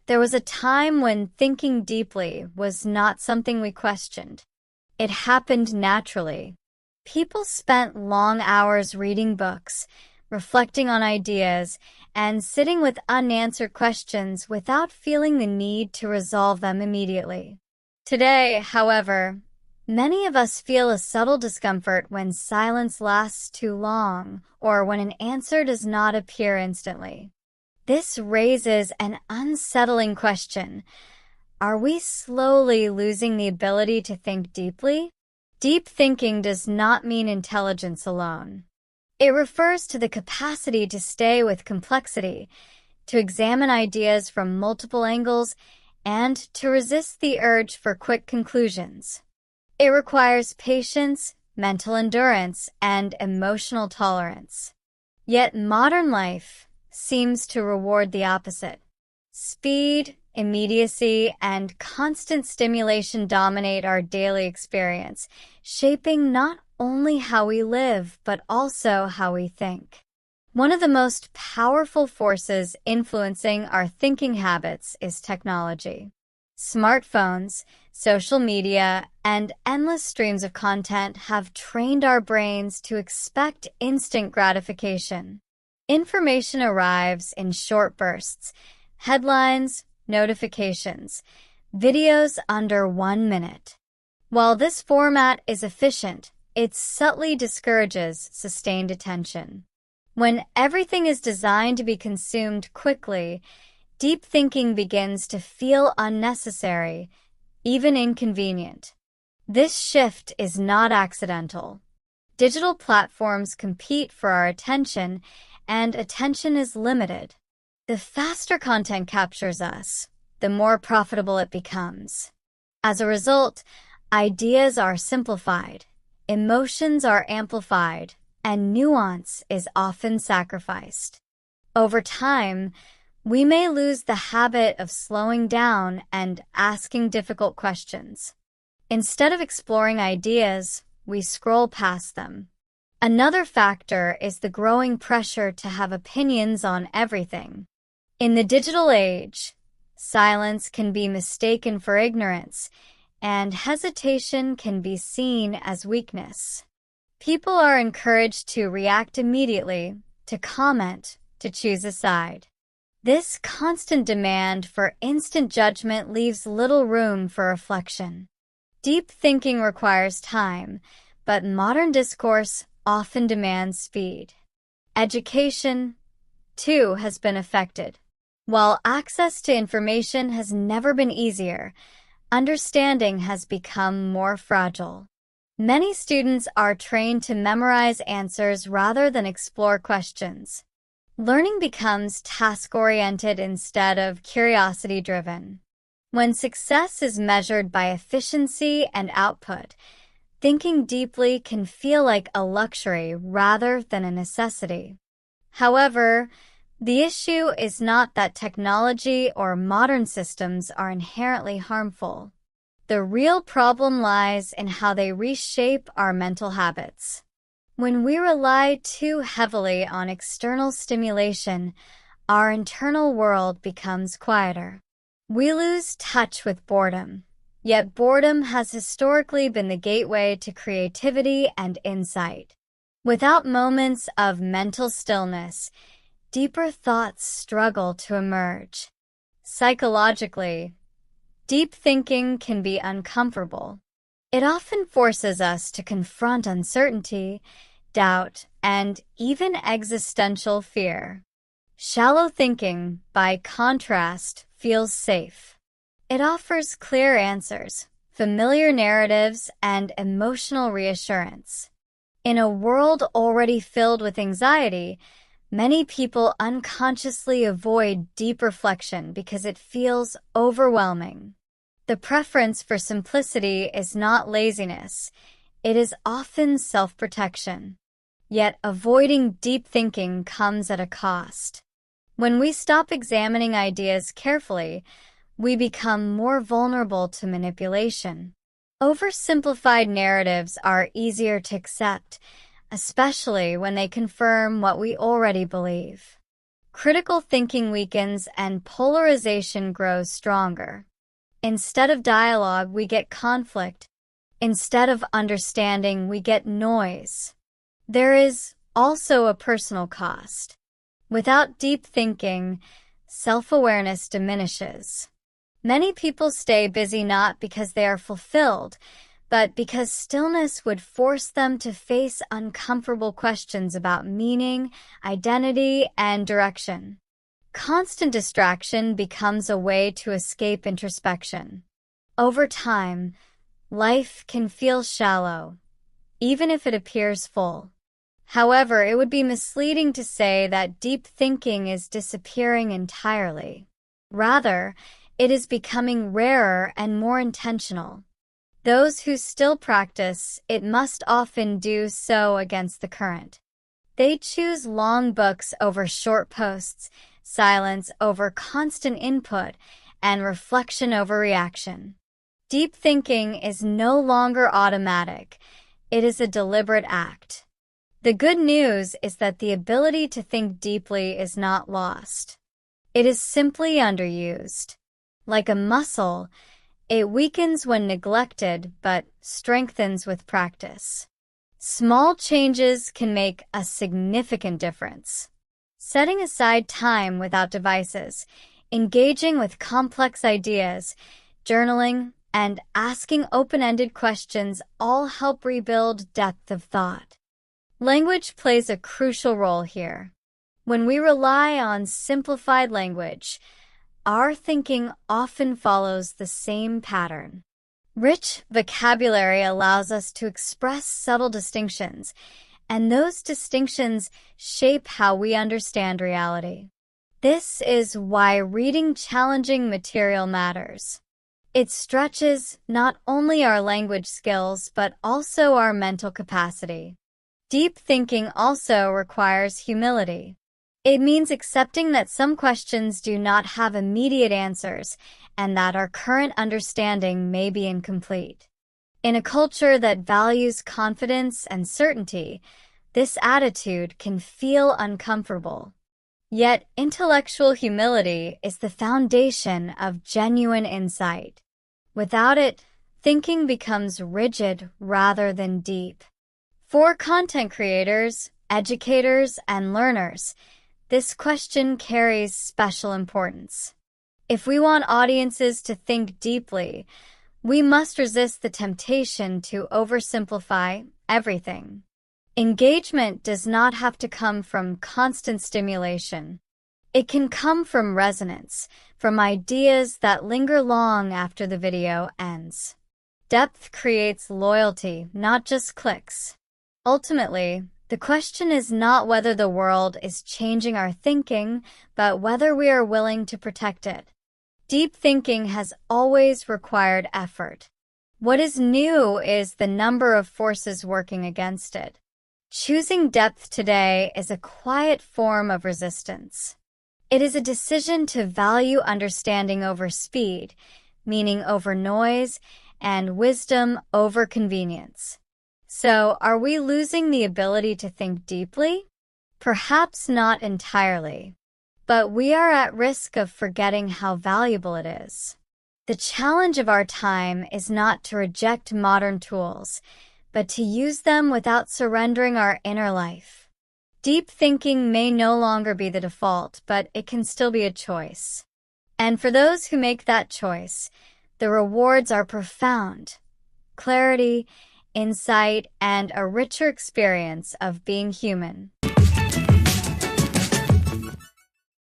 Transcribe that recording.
There was a time when thinking deeply was not something we questioned. It happened naturally. People spent long hours reading books, reflecting on ideas, and sitting with unanswered questions without feeling the need to resolve them immediately. Today, however, many of us feel a subtle discomfort when silence lasts too long or when an answer does not appear instantly. This raises an unsettling question. Are we slowly losing the ability to think deeply? Deep thinking does not mean intelligence alone. It refers to the capacity to stay with complexity, to examine ideas from multiple angles, and to resist the urge for quick conclusions. It requires patience, mental endurance, and emotional tolerance. Yet modern life seems to reward the opposite. Speed, immediacy, and constant stimulation dominate our daily experience, shaping not only how we live, but also how we think. One of the most powerful forces influencing our thinking habits is technology. Smartphones, social media, and endless streams of content have trained our brains to expect instant gratification. Information arrives in short bursts, headlines, notifications, videos under 1 minute. While this format is efficient, it subtly discourages sustained attention. When everything is designed to be consumed quickly, deep thinking begins to feel unnecessary, even inconvenient. This shift is not accidental. Digital platforms compete for our attention, and attention is limited. The faster content captures us, the more profitable it becomes. As a result, ideas are simplified, emotions are amplified, and nuance is often sacrificed. Over time, we may lose the habit of slowing down and asking difficult questions. Instead of exploring ideas, we scroll past them. Another factor is the growing pressure to have opinions on everything. In the digital age, silence can be mistaken for ignorance, and hesitation can be seen as weakness. People are encouraged to react immediately, to comment, to choose a side. This constant demand for instant judgment leaves little room for reflection. Deep thinking requires time, but modern discourse often demands speed. Education, too, has been affected. While access to information has never been easier, understanding has become more fragile. Many students are trained to memorize answers rather than explore questions. Learning becomes task-oriented instead of curiosity-driven. When success is measured by efficiency and output, thinking deeply can feel like a luxury rather than a necessity. However, the issue is not that technology or modern systems are inherently harmful. The real problem lies in how they reshape our mental habits. When we rely too heavily on external stimulation, our internal world becomes quieter. We lose touch with boredom. Yet boredom has historically been the gateway to creativity and insight. Without moments of mental stillness, deeper thoughts struggle to emerge. Psychologically, deep thinking can be uncomfortable. It often forces us to confront uncertainty, doubt, and even existential fear. Shallow thinking, by contrast, feels safe. It offers clear answers, familiar narratives, and emotional reassurance. In a world already filled with anxiety, many people unconsciously avoid deep reflection because it feels overwhelming. The preference for simplicity is not laziness. It is often self-protection. Yet avoiding deep thinking comes at a cost. When we stop examining ideas carefully, we become more vulnerable to manipulation. Oversimplified narratives are easier to accept, especially when they confirm what we already believe. Critical thinking weakens and polarization grows stronger. Instead of dialogue, we get conflict. Instead of understanding, we get noise. There is also a personal cost. Without deep thinking, self-awareness diminishes. Many people stay busy not because they are fulfilled, but because stillness would force them to face uncomfortable questions about meaning, identity, and direction. Constant distraction becomes a way to escape introspection. Over time, life can feel shallow, even if it appears full. However, it would be misleading to say that deep thinking is disappearing entirely. Rather, it is becoming rarer and more intentional. Those who still practice it must often do so against the current. They choose long books over short posts, silence over constant input, and reflection over reaction. Deep thinking is no longer automatic. It is a deliberate act. The good news is that the ability to think deeply is not lost. It is simply underused. Like a muscle, it weakens when neglected, but strengthens with practice. Small changes can make a significant difference. Setting aside time without devices, engaging with complex ideas, journaling, and asking open-ended questions all help rebuild depth of thought. Language plays a crucial role here. When we rely on simplified language, our thinking often follows the same pattern. Rich vocabulary allows us to express subtle distinctions, and those distinctions shape how we understand reality. This is why reading challenging material matters. It stretches not only our language skills, but also our mental capacity. Deep thinking also requires humility. It means accepting that some questions do not have immediate answers and that our current understanding may be incomplete. In a culture that values confidence and certainty, this attitude can feel uncomfortable. Yet, intellectual humility is the foundation of genuine insight. Without it, thinking becomes rigid rather than deep. For content creators, educators, and learners, this question carries special importance. If we want audiences to think deeply, we must resist the temptation to oversimplify everything. Engagement does not have to come from constant stimulation. It can come from resonance, from ideas that linger long after the video ends. Depth creates loyalty, not just clicks. Ultimately, the question is not whether the world is changing our thinking, but whether we are willing to protect it. Deep thinking has always required effort. What is new is the number of forces working against it. Choosing depth today is a quiet form of resistance. It is a decision to value understanding over speed, meaning over noise, and wisdom over convenience. So, are we losing the ability to think deeply? Perhaps not entirely, but we are at risk of forgetting how valuable it is. The challenge of our time is not to reject modern tools, but to use them without surrendering our inner life. Deep thinking may no longer be the default, but it can still be a choice. And for those who make that choice, the rewards are profound. Clarity, insight, and a richer experience of being human.